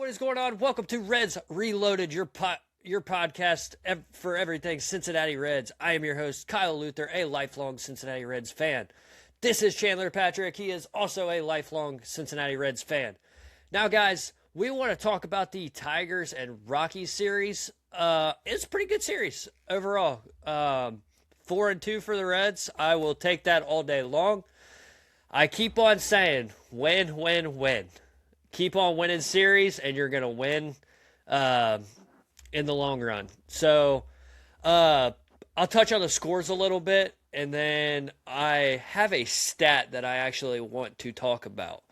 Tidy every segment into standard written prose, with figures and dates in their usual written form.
what is going on? Welcome to Reds Reloaded, your podcast for everything Cincinnati Reds. I am your host, Kyle Luther, a lifelong Cincinnati Reds fan. This is Chandler Patrick. He is also a lifelong Cincinnati Reds fan. Now, guys, we want to talk about the Tigers and Rockies series. It's a pretty good series overall. 4-2 for the Reds. I will take that all day long. I keep on saying, win. Keep on winning series, and you're going to win in the long run. So I'll touch on the scores a little bit, and then I have a stat that I actually want to talk about.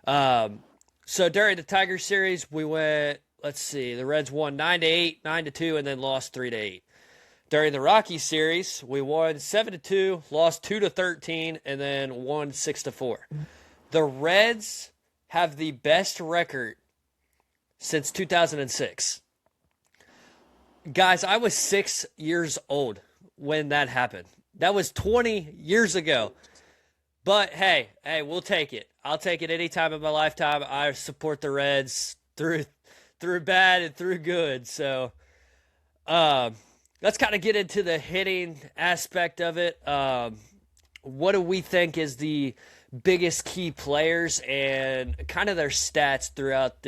So during the Tigers series, we went, the Reds won 9-8, 9-2, and then lost 3-8. During the Rockies series, we won 7-2, lost 2-13, and then won 6-4. The Reds have the best record since 2006. Guys, I was 6 years old when that happened. That was 20 years ago. But hey, we'll take it. I'll take it any time in my lifetime. I support the Reds through bad and through good. So let's kind of get into the hitting aspect of it. What do we think is the biggest key players and kind of their stats throughout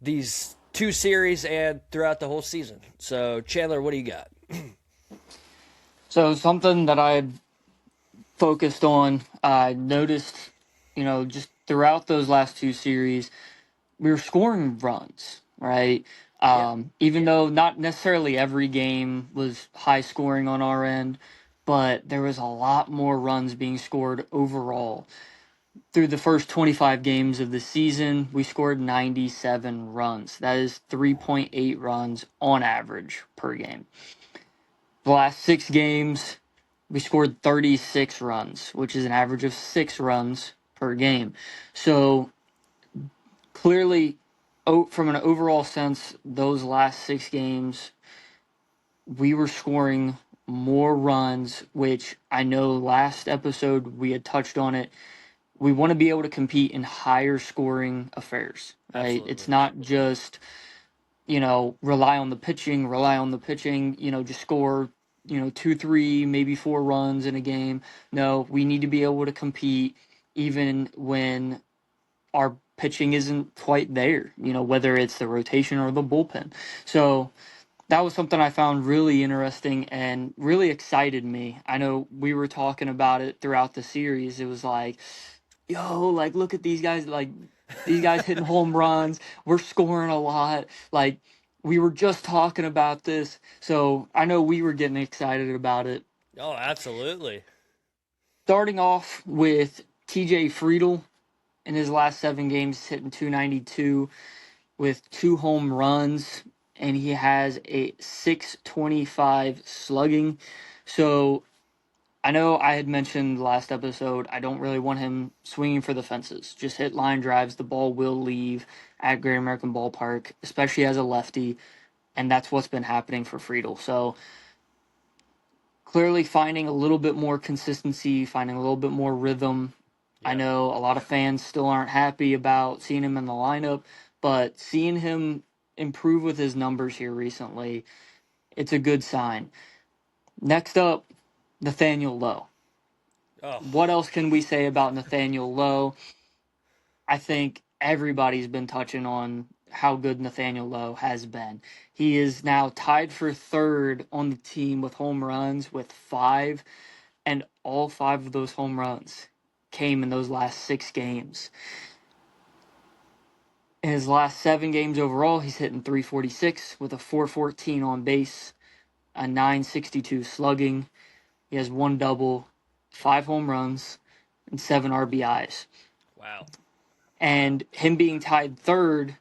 these two series and throughout the whole season? So, Chandler, what do you got? So something that I focused on, I noticed, just throughout those last two series, we were scoring runs, right? Even though not necessarily every game was high scoring on our end, but there was a lot more runs being scored overall. Through the first 25 games of the season, we scored 97 runs. That is 3.8 runs on average per game. The last 6 games, we scored 36 runs, which is an average of 6 runs per game. So clearly, from an overall sense, those last 6 games, we were scoring more runs, which I know last episode we had touched on it. We want to be able to compete in higher scoring affairs, right? Absolutely. It's not just, rely on the pitching, just score, 2, 3, maybe 4 runs in a game. No, we need to be able to compete even when our pitching isn't quite there, whether it's the rotation or the bullpen. So that was something I found really interesting and really excited me. I know we were talking about it throughout the series. It was like, look at these guys, these guys hitting home runs. We're scoring a lot. We were just talking about this. So I know we were getting excited about it. Oh, absolutely. Starting off with TJ Friedl in his last 7 games, hitting .292 with 2 home runs, and he has a .625 slugging. So I know I had mentioned last episode, I don't really want him swinging for the fences. Just hit line drives. The ball will leave at Great American Ballpark, especially as a lefty, and that's what's been happening for Friedl. So clearly finding a little bit more consistency, finding a little bit more rhythm. I know a lot of fans still aren't happy about seeing him in the lineup, but seeing him improve with his numbers here recently, it's a good sign. Next up, Nathaniel Lowe. Oh. What else can we say about Nathaniel Lowe? I think everybody's been touching on how good Nathaniel Lowe has been. He is now tied for 3rd on the team with home runs with 5, and all 5 of those home runs came in those last 6 games. In his last 7 games overall, he's hitting .346 with a .414 on base, a .962 slugging. He has 1 double, 5 home runs, and 7 RBIs. Wow. And him being tied 3rd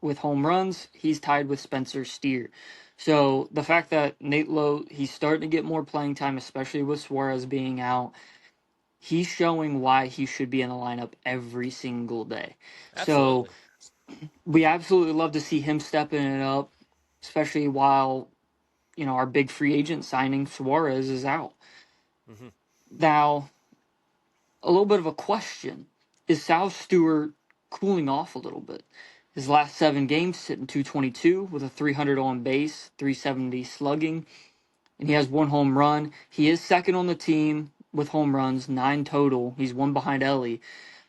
with home runs, he's tied with Spencer Steer. So the fact that Nate Lowe, he's starting to get more playing time, especially with Suarez being out, he's showing why he should be in the lineup every single day. Absolutely. So we absolutely love to see him stepping it up, especially while, our big free agent signing Suarez is out. Mm-hmm. Now, a little bit of a question. Is Sal Stewart cooling off a little bit? His last 7 games, sitting 222 with a 300 on base, 370 slugging, and he has 1 home run. He is second on the team with home runs, 9 total. He's one behind Ellie.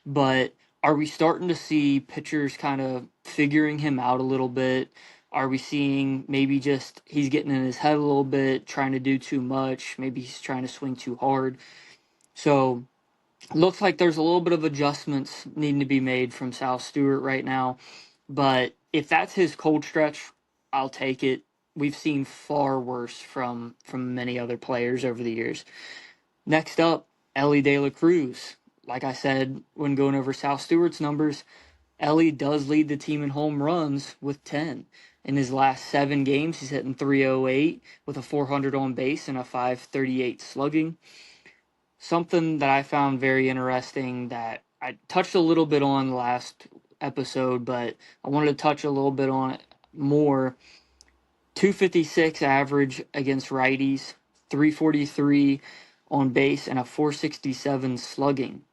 But are we starting to see pitchers kind of figuring him out a little bit? Are we seeing maybe just he's getting in his head a little bit, trying to do too much? Maybe he's trying to swing too hard. So looks like there's a little bit of adjustments needing to be made from Sal Stewart right now. But if that's his cold stretch, I'll take it. We've seen far worse from many other players over the years. Next up, Ellie De La Cruz. Like I said when going over Sal Stewart's numbers, Ellie does lead the team in home runs with 10. In his last 7 games, he's hitting 308 with a 400 on base and a 538 slugging. Something that I found very interesting that I touched a little bit on last episode, but I wanted to touch a little bit on it more. 256 average against righties, 343 on base, and a 467 slugging.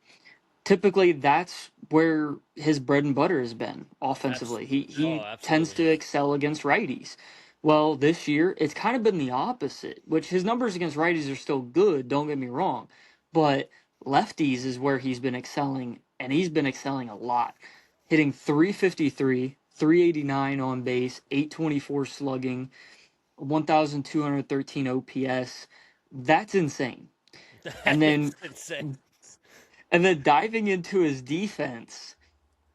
Typically, that's where his bread and butter has been offensively. He tends to excel against righties. Well, this year, it's kind of been the opposite, which his numbers against righties are still good, don't get me wrong. But lefties is where he's been excelling, and he's been excelling a lot. Hitting 353, 389 on base, 824 slugging, 1,213 OPS. That's insane. And then insane. And then diving into his defense,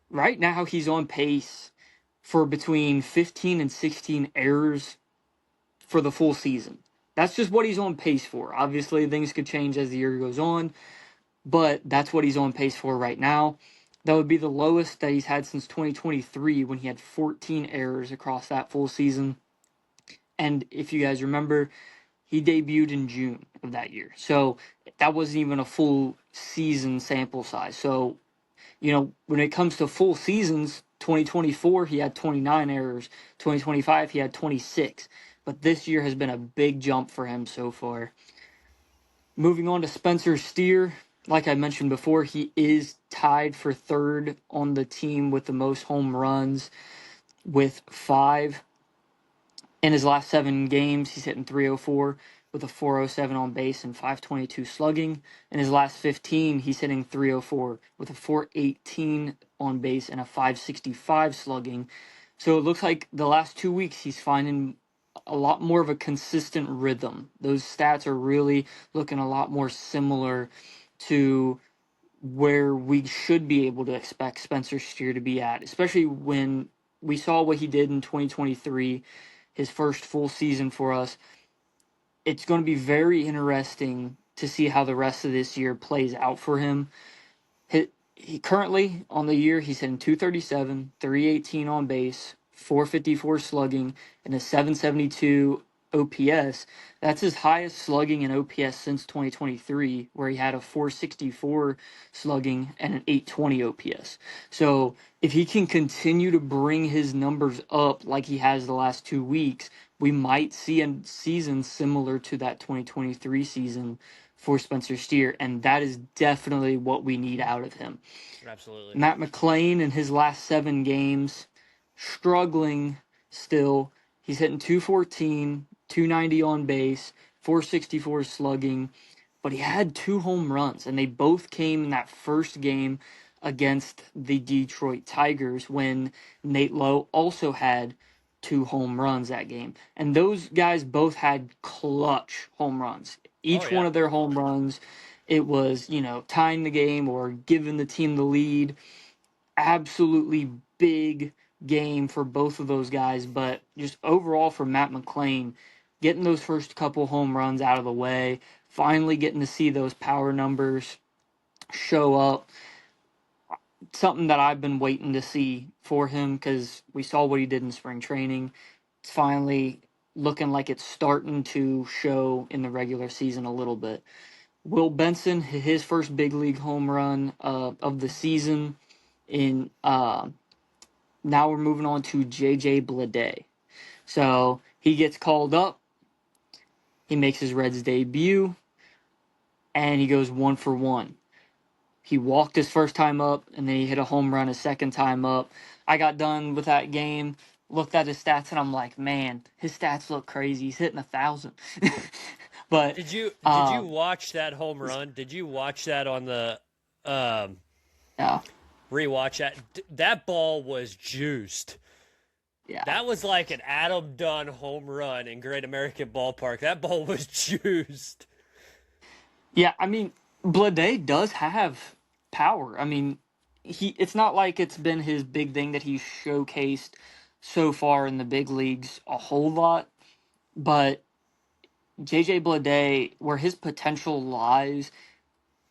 right now he's on pace for between 15 and 16 errors for the full season. That's just what he's on pace for. Obviously, things could change as the year goes on, but that's what he's on pace for right now. That would be the lowest that he's had since 2023 when he had 14 errors across that full season. And if you guys remember, he debuted in June of that year. So that wasn't even a full season sample size. So, when it comes to full seasons, 2024, he had 29 errors. 2025, he had 26. But this year has been a big jump for him so far. Moving on to Spencer Steer. Like I mentioned before, he is tied for third on the team with the most home runs with 5. In his last 7 games, he's hitting 304 with a 407 on base and 522 slugging. In his last 15, he's hitting 304 with a 418 on base and a 565 slugging. So it looks like the last 2 weeks he's finding a lot more of a consistent rhythm. Those stats are really looking a lot more similar to where we should be able to expect Spencer Steer to be at, especially when we saw what he did in 2023, his first full season for us. It's going to be very interesting to see how the rest of this year plays out for him. He currently on the year he's hitting 237, 318 on base, 454 slugging, and a 772 OPS. That's his highest slugging and OPS since 2023, where he had a 464 slugging and an 820 OPS. So if he can continue to bring his numbers up like he has the last 2 weeks, we might see a season similar to that 2023 season for Spencer Steer, and that is definitely what we need out of him. Absolutely. Matt McLain in his last 7 games, struggling still. He's hitting 214, 290 on base, 464 slugging, but he had 2 home runs, and they both came in that first game against the Detroit Tigers when Nate Lowe also had 2 home runs that game. And those guys both had clutch home runs. Each one of their home runs, it was, tying the game or giving the team the lead. Absolutely big game for both of those guys, but just overall for Matt McLain, getting those first couple home runs out of the way, finally getting to see those power numbers show up. Something that I've been waiting to see for him because we saw what he did in spring training. It's finally looking like it's starting to show in the regular season a little bit. Will Benson, his first big league home run of the season. Now we're moving on to J.J. Bleday. So he gets called up. He makes his Reds debut, and he goes 1 for 1. He walked his first time up, and then he hit a home run his second time up. I got done with that game, looked at his stats, and I'm like, man, his stats look crazy. He's hitting 1,000. But Did you watch that home run? Did you watch that on the um, yeah, rewatch that? That ball was juiced. yeah, That was like an Adam Dunn home run in Great American Ballpark. That ball was juiced. yeah. I mean, Blade does have power. I mean, it's not like it's been his big thing that he's showcased so far in the big leagues a whole lot, but JJ Bleday, where his potential lies,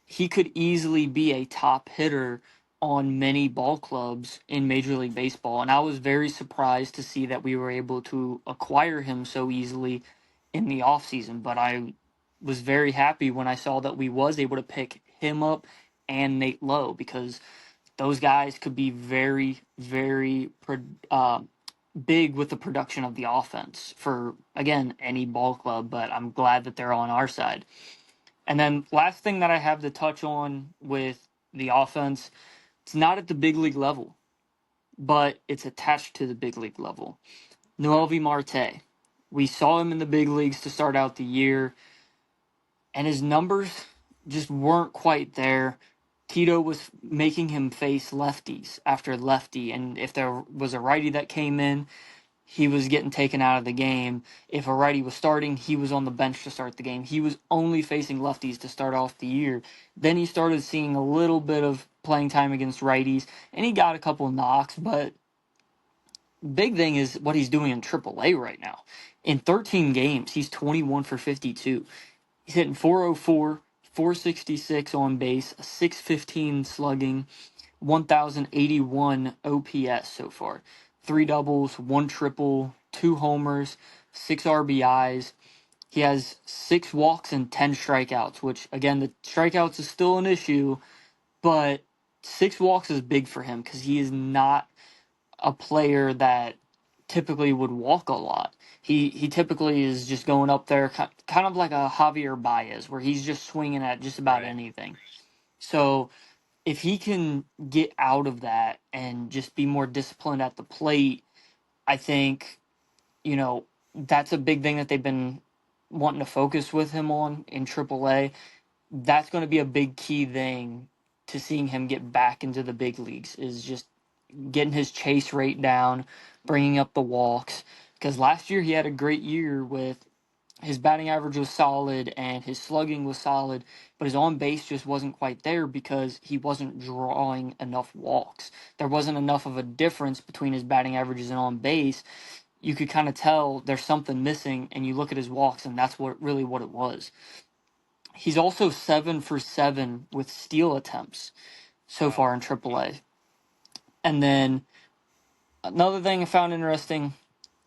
he could easily be a top hitter on many ball clubs in Major League Baseball. And I was very surprised to see that we were able to acquire him so easily in the offseason. But I was very happy when I saw that we was able to pick him up and Nate Lowe, because those guys could be very, very big with the production of the offense for, again, any ball club. But I'm glad that they're on our side. And then last thing that I have to touch on with the offense, it's not at the big league level, but it's attached to the big league level. Noelvi Marte. We saw him in the big leagues to start out the year, and his numbers just weren't quite there. Tito was making him face lefties after lefty, and if there was a righty that came in, he was getting taken out of the game. If a righty was starting, he was on the bench to start the game. He was only facing lefties to start off the year. Then he started seeing a little bit of playing time against righties, and he got a couple of knocks, but big thing is what he's doing in AAA right now. In 13 games, he's 21 for 52. He's hitting 404, 466 on base, a 615 slugging, 1,081 OPS so far. Three doubles, one triple, two homers, six RBIs. He has 6 walks and 10 strikeouts, which, again, the strikeouts is still an issue, but 6 walks is big for him because he is not a player that typically would walk a lot. He typically is just going up there, kind of like a Javier Baez, where he's just swinging at just about Right. anything. So if he can get out of that and just be more disciplined at the plate, I think, that's a big thing that they've been wanting to focus with him on in AAA. That's going to be a big key thing to seeing him get back into the big leagues, is just getting his chase rate down, bringing up the walks. Because last year he had a great year with his batting average was solid and his slugging was solid, but his on base just wasn't quite there because he wasn't drawing enough walks. There wasn't enough of a difference between his batting averages and on base. You could kind of tell there's something missing, and you look at his walks, and that's what it was. He's also 7 for 7 with steal attempts so Wow. far in AAA. And then another thing I found interesting,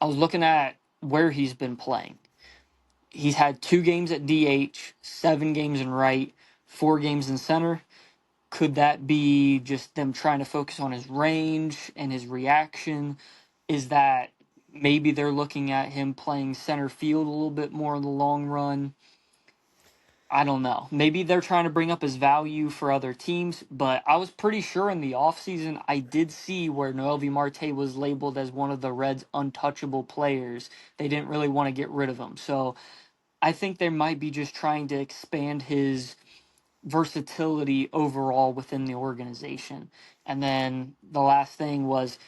I was looking at where he's been playing. He's had 2 games at DH, 7 games in right, 4 games in center. Could that be just them trying to focus on his range and his reaction? Is that maybe they're looking at him playing center field a little bit more in the long run? I don't know. Maybe they're trying to bring up his value for other teams, but I was pretty sure in the offseason I did see where Noelvi Marte was labeled as one of the Reds' untouchable players. They didn't really want to get rid of him. So I think they might be just trying to expand his versatility overall within the organization. And then the last thing was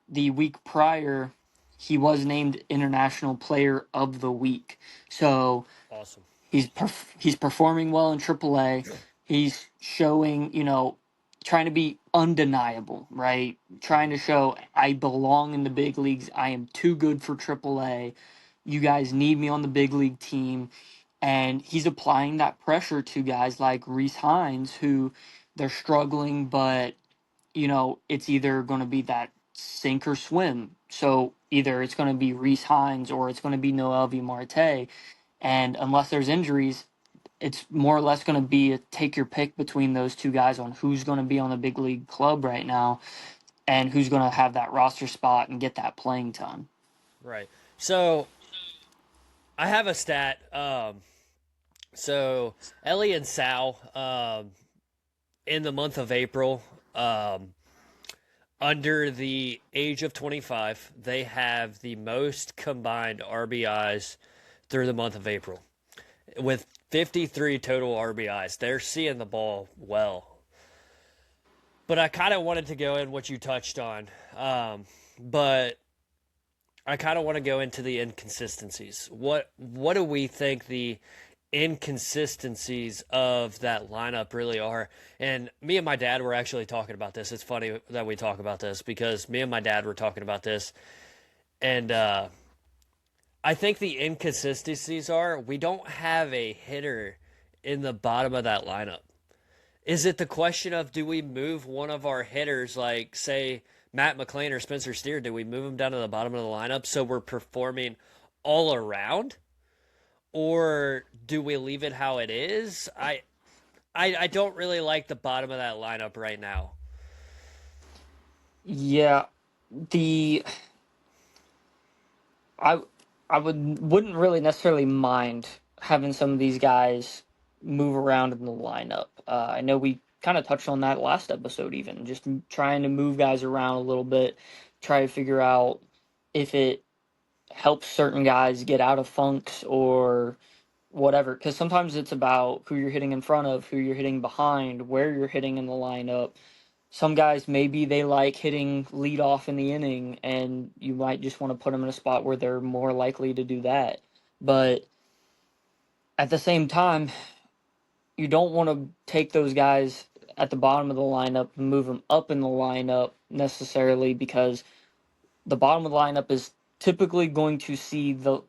the week prior, he was named International Player of the Week. So Awesome. he's performing well in AAA. He's showing, trying to be undeniable, right? Trying to show I belong in the big leagues. I am too good for AAA. You guys need me on the big league team. And he's applying that pressure to guys like Reese Hines, who they're struggling, but it's either going to be that sink or swim. So either it's going to be Reese Hines or it's going to be Noelvi Marte. And unless there's injuries, it's more or less going to be a take your pick between those two guys on who's going to be on the big league club right now and who's going to have that roster spot and get that playing time. Right. So I have a stat. So Ellie and Sal, in the month of April, under the age of 25, they have the most combined RBIs through the month of April with 53 total RBIs. They're seeing the ball well. But I kind of wanted to go in what you touched on. But I kind of want to go into the inconsistencies. What do we think the inconsistencies of that lineup really are? And me and my dad were actually talking about this. It's funny that we talk about this because me and my dad were talking about this, and I think the inconsistencies are we don't have a hitter in the bottom of that lineup. Is it the question of do we move one of our hitters, like say Matt McClain or Spencer Steer? Do we move them down to the bottom of the lineup so we're performing all around, or do we leave it how it is? I don't really like the bottom of that lineup right now. Yeah, the I I wouldn't really necessarily mind having some of these guys move around in the lineup. I know we kind of touched on that last episode, even just trying to move guys around a little bit, try to figure out if it helps certain guys get out of funks or whatever. Because sometimes it's about who you're hitting in front of, who you're hitting behind, where you're hitting in the lineup. Some guys maybe they like hitting lead off in the inning, and you might just want to put them in a spot where they're more likely to do that. But at the same time, you don't want to take those guys at the bottom of the lineup and move them up in the lineup necessarily, because the bottom of the lineup is typically going to see the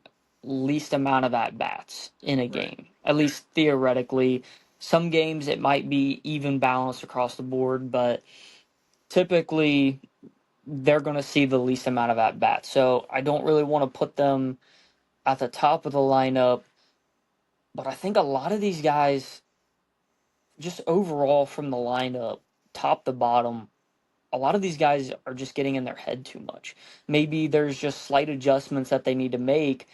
least amount of at bats in a Right. game, at least theoretically. Some games it might be even balanced across the board, but typically they're going to see the least amount of at bats. So I don't really want to put them at the top of the lineup, but I think a lot of these guys, just overall from the lineup, top to bottom, a lot of these guys are just getting in their head too much. Maybe there's just slight adjustments that they need to make,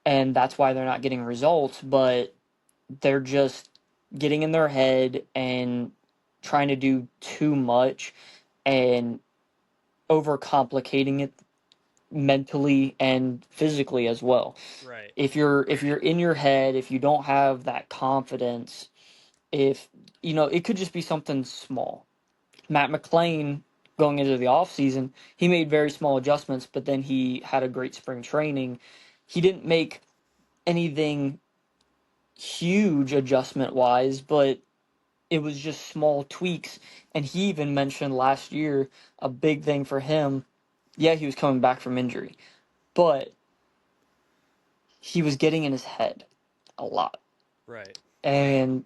and that's why they're not getting results, but they're just getting in their head and trying to do too much and overcomplicating it mentally and physically as well. Right. If you're in your head, if you don't have that confidence, if it could just be something small. Matt McClain going into the offseason, he made very small adjustments, but then he had a great spring training. He didn't make anything huge adjustment wise, but it was just small tweaks. And he even mentioned last year a big thing for him. Yeah, he was coming back from injury, but he was getting in his head a lot. Right. And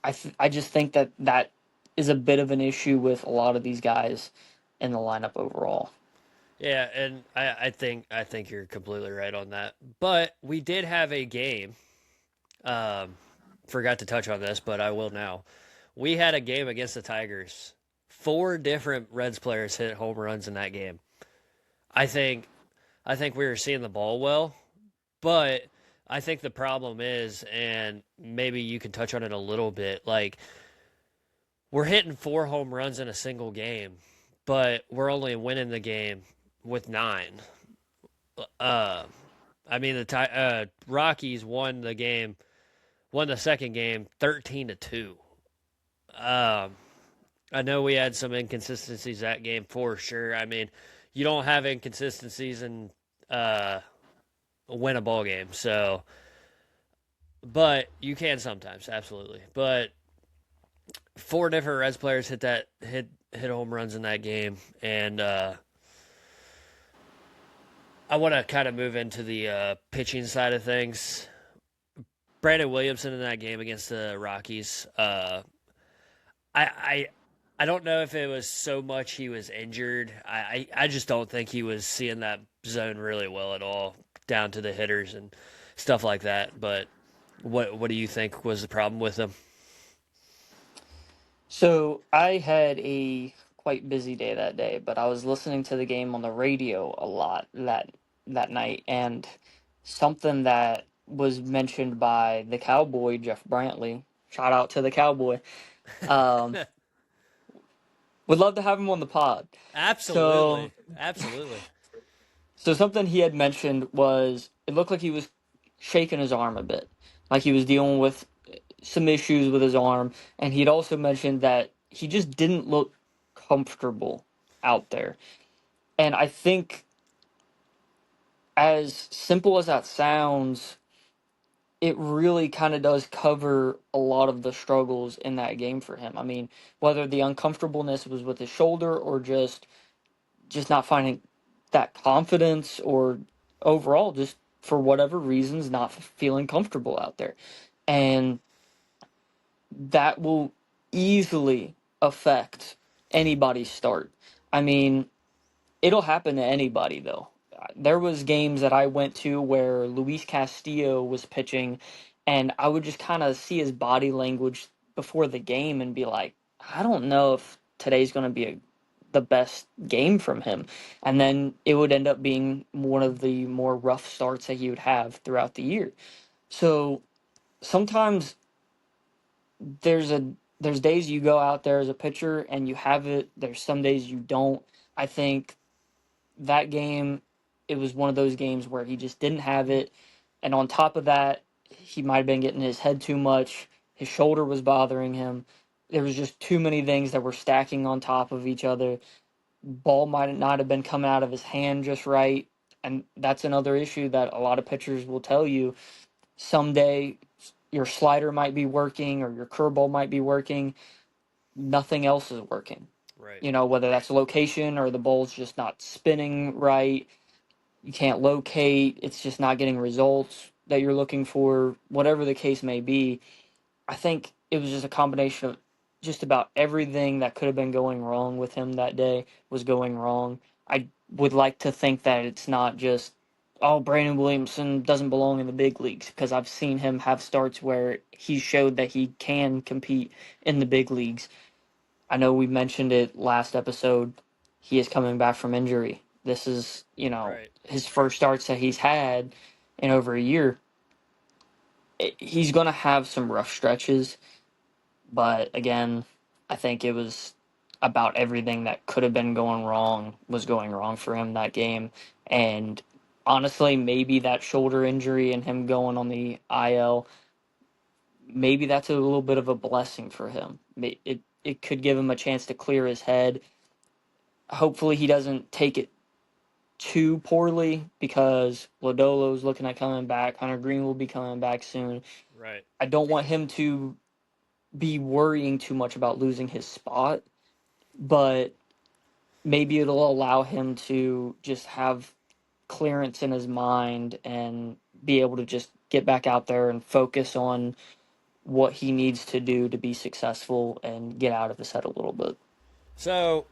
I just think that is a bit of an issue with a lot of these guys in the lineup overall. Yeah, and I think you're completely right on that. But we did have a game. Um, Forgot to touch on this, but I will now. We had a game against the Tigers. Four different Reds players hit home runs in that game. I think I think we were seeing the ball well, but I think the problem is, and maybe you can touch on it a little bit, like we're hitting four home runs in a single game, but we're only winning the game with nine. Uh, I mean the Rockies won the second game 13-2. Um, I know we had some inconsistencies that game for sure. I mean, you don't have inconsistencies and uh, win a ball game, so but you can sometimes, absolutely. But four different Reds players hit home runs in that game, and I want to kind of move into the pitching side of things. Brandon Williamson in that game against the Rockies. I, I I don't know if it was so much he was injured. I just don't think he was seeing that zone really well at all, down to the hitters and stuff like that. But what do you think was the problem with him? So I had a quite busy day that day, but I was listening to the game on the radio a lot that night, and something that was mentioned by the Cowboy Jeff Brantley. Shout out to the Cowboy. Um, Would love to have him on the pod. So, Absolutely. Absolutely. so something he had mentioned was it looked like he was shaking his arm a bit, like he was dealing with some issues with his arm, and he'd also mentioned that he just didn't look comfortable out there. And I think, as simple as that sounds, it really kind of does cover a lot of the struggles in that game for him. I mean, whether the uncomfortableness was with his shoulder or just not finding that confidence, or overall just for whatever reasons not feeling comfortable out there. And that will easily affect anybody's start. I mean, it'll happen to anybody though. There was games that I went to where Luis Castillo was pitching, and I would just kind of see his body language before the game and be like, I don't know if today's going to be the best game from him. And then it would end up being one of the more rough starts that he would have throughout the year. So sometimes there's days you go out there as a pitcher and you have it. There's some days you don't. I think that game, it was one of those games where he just didn't have it. And on top of that, he might have been getting his head too much. His shoulder was bothering him. There was just too many things that were stacking on top of each other. Ball might not have been coming out of his hand just right. And that's another issue that a lot of pitchers will tell you. Someday your slider might be working or your curveball might be working. Nothing else is working. Right. You know, whether that's location or the ball's just not spinning right, you can't locate, it's just not getting results that you're looking for, whatever the case may be. I think it was just a combination of just about everything that could have been going wrong with him that day was going wrong. I would like to think that it's not just, oh, Brandon Williamson doesn't belong in the big leagues, because I've seen him have starts where he showed that he can compete in the big leagues. I know we mentioned it last episode. He is coming back from injury. This is, Right. his first starts that he's had in over a year. He's going to have some rough stretches, but again, I think it was about everything that could have been going wrong was going wrong for him that game. And honestly, maybe that shoulder injury and him going on the IL, maybe that's a little bit of a blessing for him. It could give him a chance to clear his head. Hopefully he doesn't take it too poorly, because Lodolo's looking at coming back. Hunter Green will be coming back soon. Right. I don't want him to be worrying too much about losing his spot, but maybe it'll allow him to just have clearance in his mind and be able to just get back out there and focus on what he needs to do to be successful and get out of his head a little bit. So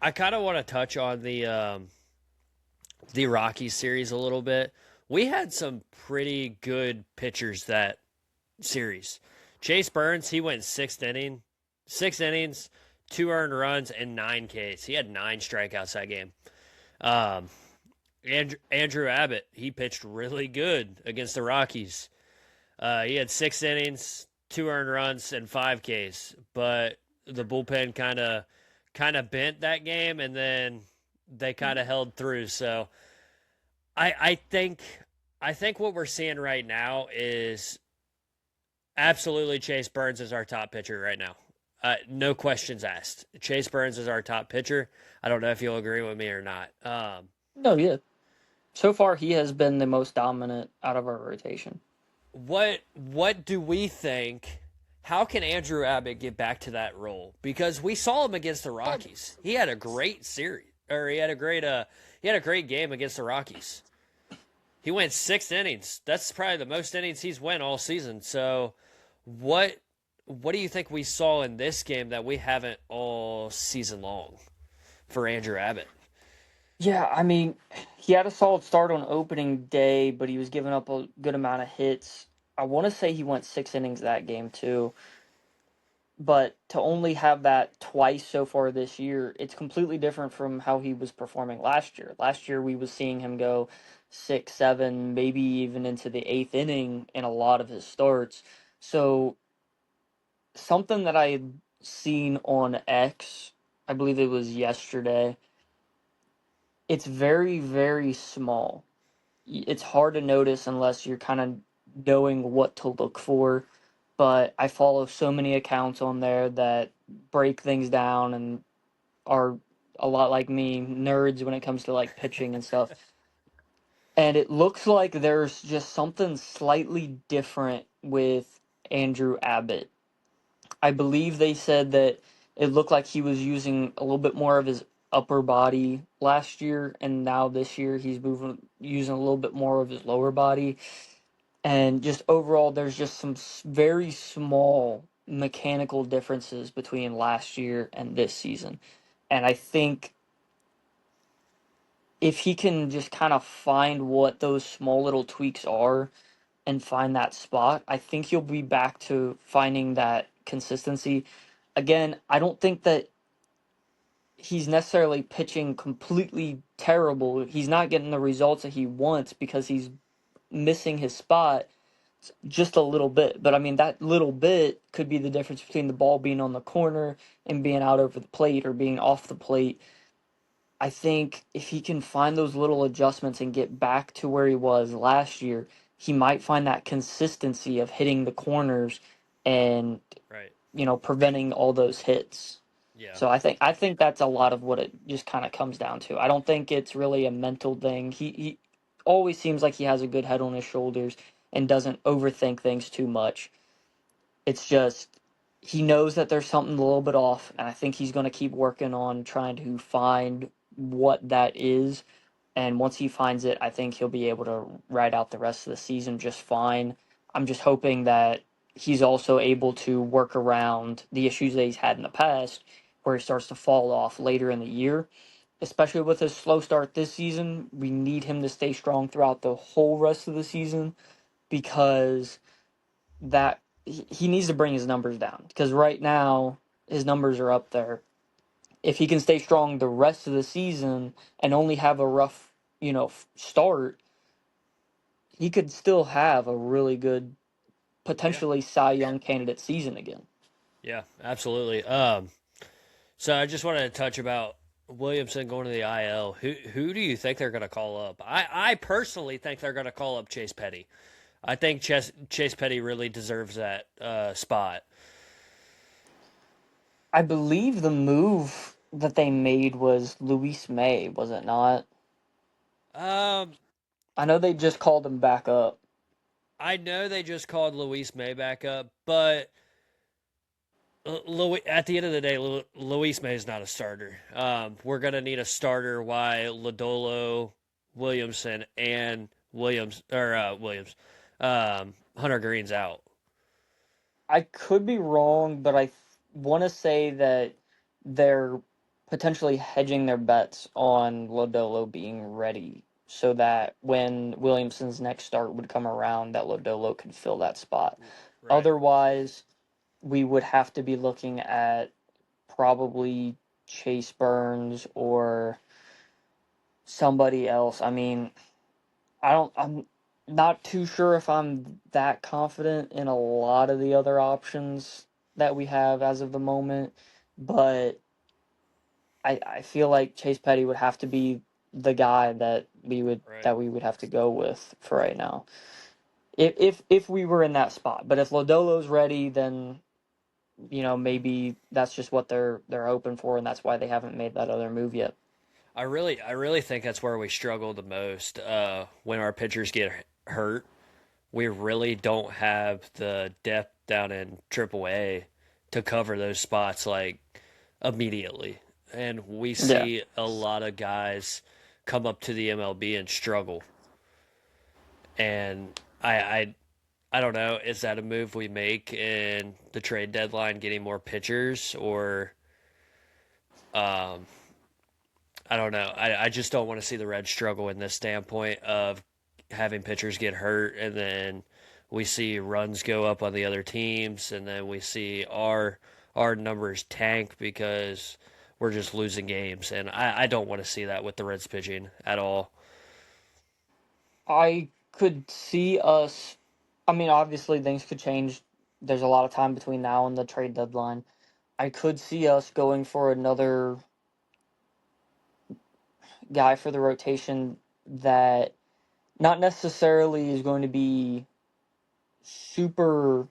I kind of want to touch on the Rockies series a little bit. We had some pretty good pitchers that series. Chase Burns, he went six innings, 2 earned runs, and 9 Ks. He had 9 strikeouts that game. Um, Andrew Abbott, he pitched really good against the Rockies. He had 6 innings, 2 earned runs, and 5 Ks. But the bullpen kind of bent that game, and then they kind of held through. So I think what we're seeing right now is absolutely Chase Burns is our top pitcher right now. No questions asked. Chase Burns is our top pitcher. I don't know if you'll agree with me or not. No, yeah. So far, he has been the most dominant out of our rotation. What do we think? How can Andrew Abbott get back to that role? Because we saw him against the Rockies. He had a great series, or he had a great game against the Rockies. He went 6 innings. That's probably the most innings he's went all season. So, what what do you think we saw in this game that we haven't all season long for Andrew Abbott? Yeah, I mean, he had a solid start on opening day, but he was giving up a good amount of hits. I want to say he went 6 innings that game too, but to only have that twice so far this year, it's completely different from how he was performing last year. Last year, we was seeing him go 6, 7, maybe even into the eighth inning in a lot of his starts. So something that I had seen on X I believe it was yesterday. It's very, very small. It's hard to notice unless you're kind of knowing what to look for. But I follow so many accounts on there that break things down and are a lot like me, nerds when it comes to like pitching and stuff. And it looks like there's just something slightly different with Andrew Abbott. I believe they said that it looked like he was using a little bit more of his upper body last year, and now this year he's moving using a little bit more of his lower body. And just overall, there's just some very small mechanical differences between last year and this season. And I think if he can just kind of find what those small little tweaks are and find that spot, I think he'll be back to finding that consistency. Again, I don't think that he's necessarily pitching completely terrible. He's not getting the results that he wants because he's missing his spot just a little bit. But I mean, that little bit could be the difference between the ball being on the corner and being out over the plate or being off the plate. I think if he can find those little adjustments and get back to where he was last year, he might find that consistency of hitting the corners and Right. preventing all those hits. Yeah. So I think that's a lot of what it just kind of comes down to. I don't think it's really a mental thing. He always seems like he has a good head on his shoulders and doesn't overthink things too much. It's just he knows that there's something a little bit off, and I think he's going to keep working on trying to find what that is. And once he finds it, I think he'll be able to ride out the rest of the season just fine. I'm just hoping that he's also able to work around the issues that he's had in the past, where he starts to fall off later in the year. Especially with his slow start this season, we need him to stay strong throughout the whole rest of the season because that he needs to bring his numbers down because right now his numbers are up there. If he can stay strong the rest of the season and only have a rough, start, he could still have a really good, Yeah. potentially Cy Young candidate season again. Yeah. Absolutely. So I just wanted to touch about Williamson going to the IL. Who do you think they're going to call up? I personally think they're going to call up Chase Petty. I think Chase Petty really deserves that spot. I believe the move that they made was Luis May, was it not? Um, I know they just called him back up. I know they just called Luis May back up, but at the end of the day, Luis May is not a starter. We're gonna need a starter while Lodolo, Williamson, and Williams, Hunter Green's out. I could be wrong, but I want to say that they're potentially hedging their bets on Lodolo being ready so that when Williamson's next start would come around, that Lodolo could fill that spot. Right. Otherwise, we would have to be looking at probably Chase Burns or somebody else. I mean, I'm not too sure if I'm that confident in a lot of the other options that we have as of the moment, but I feel like Chase Petty would have to be the guy that we would Right. that we would have to go with for right now. If we were in that spot. But if Lodolo's ready, then maybe that's just what they're hoping for and that's why they haven't made that other move yet. I really think that's where we struggle the most. When our pitchers get hurt, we really don't have the depth down in AAA to cover those spots like immediately. And we Yeah. see a lot of guys come up to the MLB and struggle. And I don't know, is that a move we make in the trade deadline, getting more pitchers, or um, I don't know. I just don't want to see the Reds struggle in this standpoint of having pitchers get hurt, and then we see runs go up on the other teams, and then we see our numbers tank because we're just losing games, and I don't want to see that with the Reds pitching at all. I could see us. I mean, obviously things could change. There's a lot of time between now and the trade deadline. I could see us going for another guy for the rotation that not necessarily is going to be super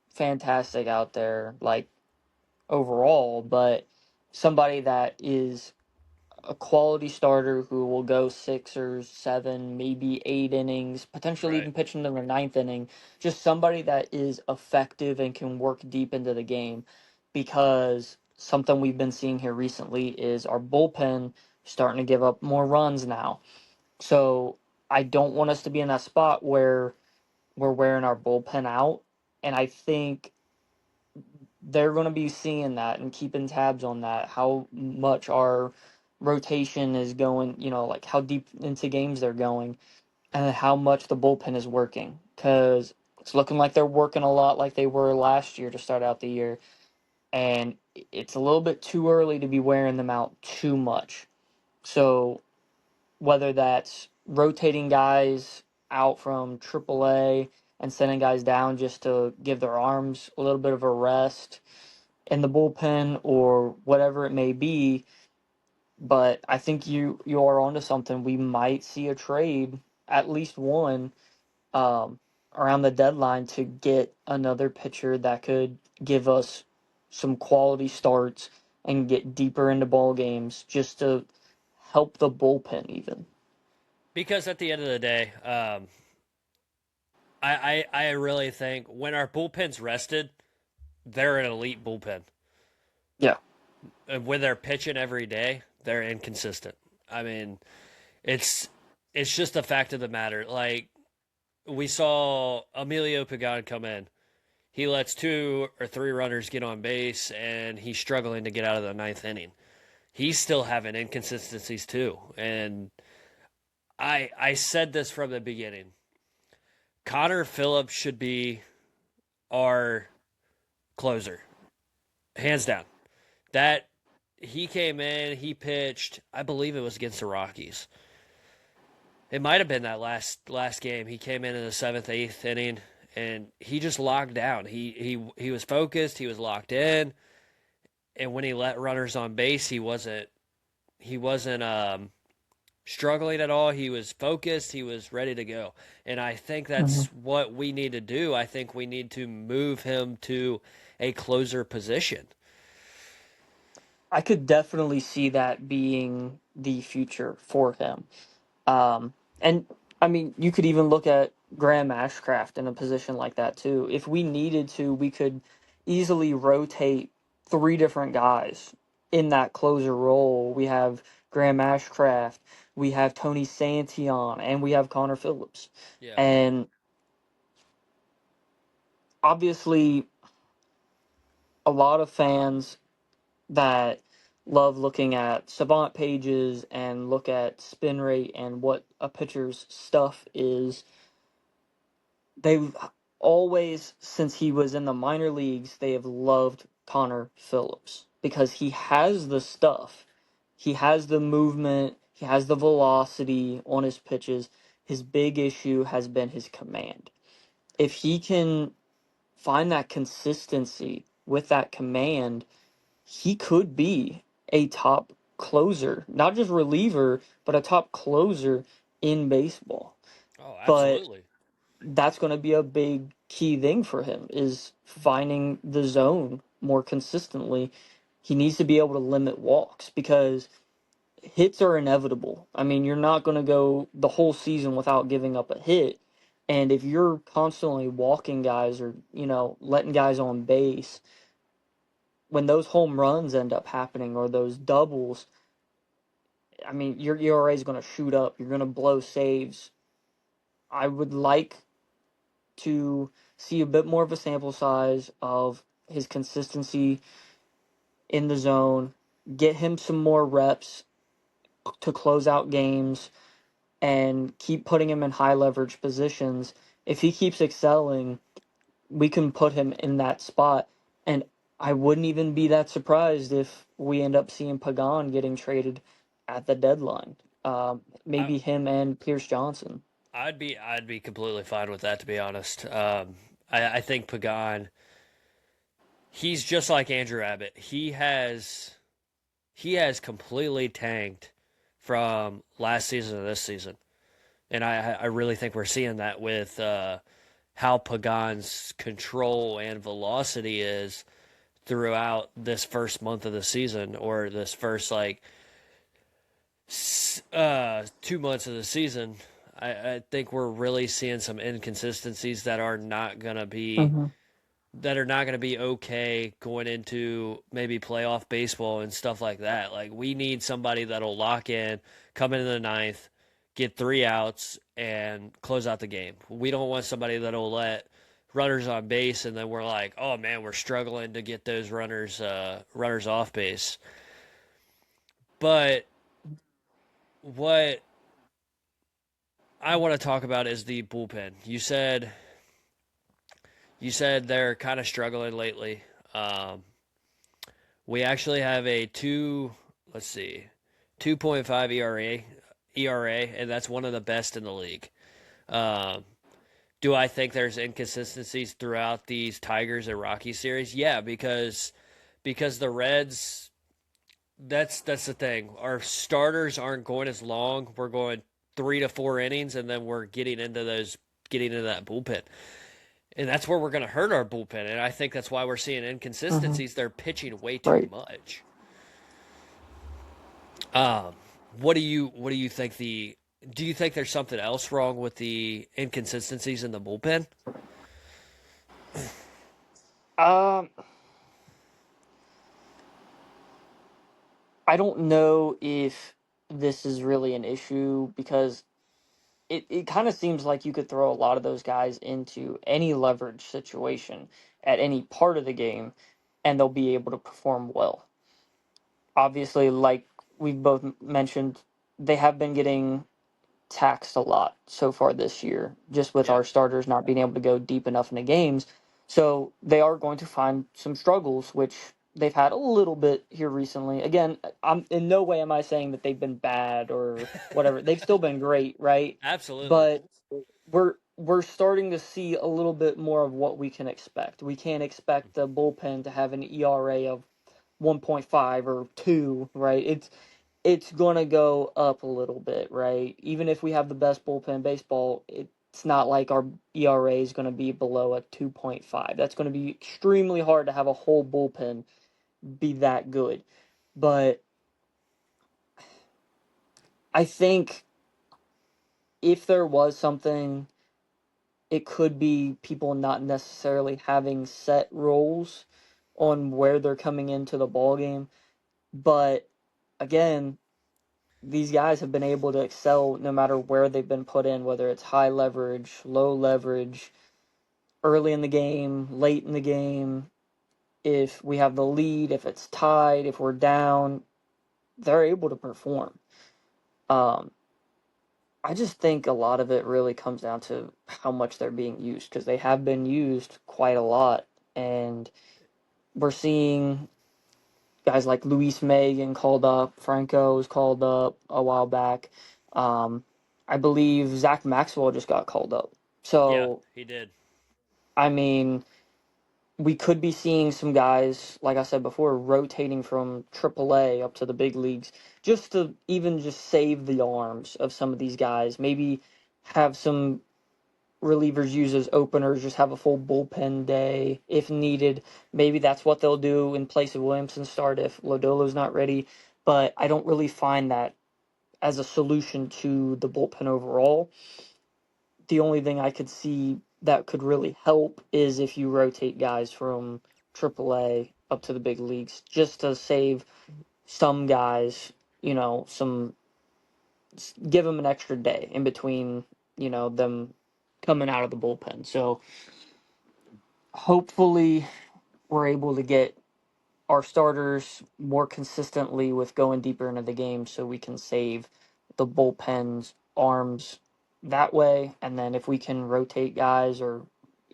fantastic out there, like overall, but somebody that is a quality starter who will go 6 or 7, maybe 8 innings, potentially Right. even pitch into the ninth inning. Just somebody that is effective and can work deep into the game. Because something we've been seeing here recently is our bullpen starting to give up more runs now. So I don't want us to be in that spot where we're wearing our bullpen out. And I think they're going to be seeing that and keeping tabs on that, how much our rotation is going, like how deep into games they're going and how much the bullpen is working. Because it's looking like they're working a lot like they were last year to start out the year. And it's a little bit too early to be wearing them out too much. So whether that's rotating guys out from AAA and sending guys down just to give their arms a little bit of a rest in the bullpen or whatever it may be. But I think you are onto something. We might see a trade, at least one, um, around the deadline to get another pitcher that could give us some quality starts and get deeper into ball games just to help the bullpen even. Because at the end of the day, I really think when our bullpen's rested, they're an elite bullpen. Yeah. And when they're pitching every day, they're inconsistent. I mean, it's it's just a fact of the matter. Like we saw Emilio Pagan come in. He lets 2 or 3 runners get on base, and he's struggling to get out of the ninth inning. He's still having inconsistencies too, and I said this from the beginning. Connor Phillips should be our closer, hands down. That he came in, he pitched. I believe it was against the Rockies. It might have been that last game. He came in the seventh, eighth inning, and he just locked down. He was focused. He was locked in, and when he let runners on base, he wasn't struggling at all. He was focused. He was ready to go, and I think Mhm. that's what we need to do. I think we need to move him to a closer position. I could definitely see that being the future for him. And I mean, you could even look at Graham Ashcraft in a position like that too. If we needed to, we could easily rotate 3 different guys in that closer role. We have Graham Ashcraft, we have Tony Santillan, and we have Connor Phillips. Yeah. And obviously, a lot of fans that love looking at savant pages and look at spin rate and what a pitcher's stuff is, they've always, since he was in the minor leagues, they have loved Connor Phillips because he has the stuff. He has the movement, he has the velocity on his pitches. His big issue has been his command. If he can find that consistency with that command, he could be a top closer, not just reliever, but a top closer in baseball. Oh, But absolutely. that's going to be a big key thing for him is finding the zone more consistently. He needs to be able to limit walks because hits are inevitable. I mean, you're not going to go the whole season without giving up a hit. And if you're constantly walking guys or, letting guys on base, when those home runs end up happening or those doubles, I mean, your ERA is going to shoot up. You're going to blow saves. I would like to see a bit more of a sample size of his consistency in the zone, get him some more reps to close out games, and keep putting him in high leverage positions. If he keeps excelling, we can put him in that spot. And I wouldn't even be that surprised if we end up seeing Pagan getting traded at the deadline. I, Maybe him and Pierce Johnson. I'd be completely fine with that, to be honest. I think Pagan he's just like Andrew Abbott. He has completely tanked from last season to this season, and I really think we're seeing that with how Pagan's control and velocity is throughout this first month of the season, or this first 2 months of the season. I think we're really seeing some inconsistencies Hmm. that are not going to be okay going into maybe playoff baseball and stuff like that. Like, we need somebody that'll lock in, come into the ninth, get 3 outs, and close out the game. We don't want somebody that'll let runners on base and then we're like, oh man, we're struggling to get those runners off base. But what I want to talk about is the bullpen. You said they're kind of struggling lately. Um, we actually have a let's see, 2.5 ERA, and that's one of the best in the league. Um, do I think there's inconsistencies throughout these Tigers and Rockies series? Yeah, because the Reds. That's the thing. Our starters aren't going as long. We're going 3 to 4 innings, and then we're getting into that bullpen. And that's where we're going to hurt our bullpen. And I think that's why we're seeing Hmm. inconsistencies. They're pitching way too Right. much. Um, what do you think do you think there's something else wrong with the inconsistencies in the bullpen? Um, I don't know if this is really an issue because it kind of seems like you could throw a lot of those guys into any leverage situation at any part of the game and they'll be able to perform well. Obviously, like we've both mentioned, they have been getting taxed a lot so far this year, just with Yeah. our starters not being able to go deep enough into games. So they are going to find some struggles, which they've had a little bit here recently. Again, I'm in no way am I saying that they've been bad or whatever. They've still been great, right? Absolutely. But we're starting to see a little bit more of what we can expect. We can't expect the bullpen to have an ERA of 1.5 or 2, right? It's going to go up a little bit, right? Even if we have the best bullpen in baseball, it's not like our ERA is going to be below a 2.5. That's going to be extremely hard to have a whole bullpen be that good. But I think if there was something, it could be people not necessarily having set roles on where they're coming into the ball game. But again, these guys have been able to excel no matter where they've been put in, whether it's high leverage, low leverage, early in the game, late in the game. If we have the lead, if it's tied, if we're down, they're able to perform. Um, I just think a lot of it really comes down to how much they're being used because they have been used quite a lot. And we're seeing guys like Luis May getting called up. Franco was called up a while back. Um, I believe Zach Maxwell just got called up. Yeah, So, he did. I mean, we could be seeing some guys, like I said before, rotating from AAA up to the big leagues just to even just save the arms of some of these guys. Maybe have some relievers use as openers, just have a full bullpen day if needed. Maybe that's what they'll do in place of Williamson's start if Lodolo's not ready. But I don't really find that as a solution to the bullpen overall. The only thing I could see that could really help is if you rotate guys from AAA up to the big leagues just to save some guys, some give them an extra day in between, them coming out of the bullpen. So hopefully we're able to get our starters more consistently with going deeper into the game so we can save the bullpen's arms that way. And then if we can rotate guys or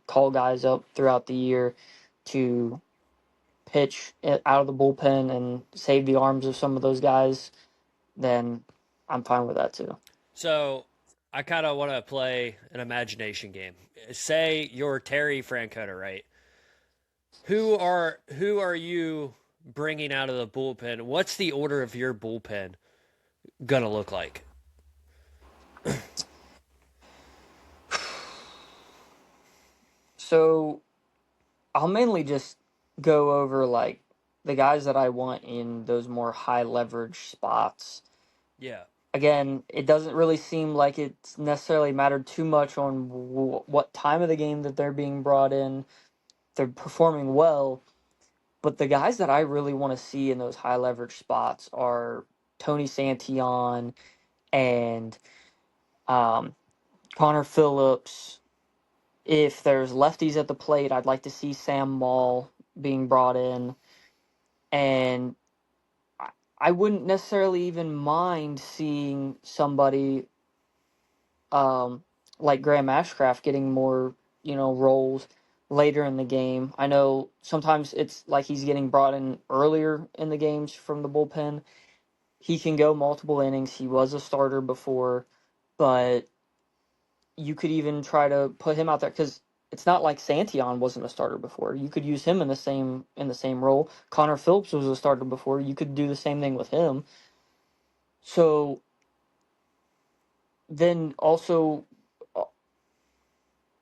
call guys up throughout the year to pitch it out of the bullpen and save the arms of some of those guys, then I'm fine with that too. So I kind of want to play an imagination game. Say you're Terry Francona, right? Who are you bringing out of the bullpen? What's the order of your bullpen gonna look like? So I'll mainly just go over like the guys that I want in those more high leverage spots. Yeah. Again, it doesn't really seem like it's necessarily mattered too much on what time of the game that they're being brought in. They're performing well, but the guys that I really want to see in those high leverage spots are Tony Santillan and um, Connor Phillips. If there's lefties at the plate, I'd like to see Sam Maul being brought in, and I wouldn't necessarily even mind seeing somebody um, like Graham Ashcraft getting more, roles later in the game. I know sometimes it's like he's getting brought in earlier in the games from the bullpen. He can go multiple innings. He was a starter before, but you could even try to put him out there because it's not like Santion wasn't a starter before. You could use him in the same role. Connor Phillips was a starter before. You could do the same thing with him. So then also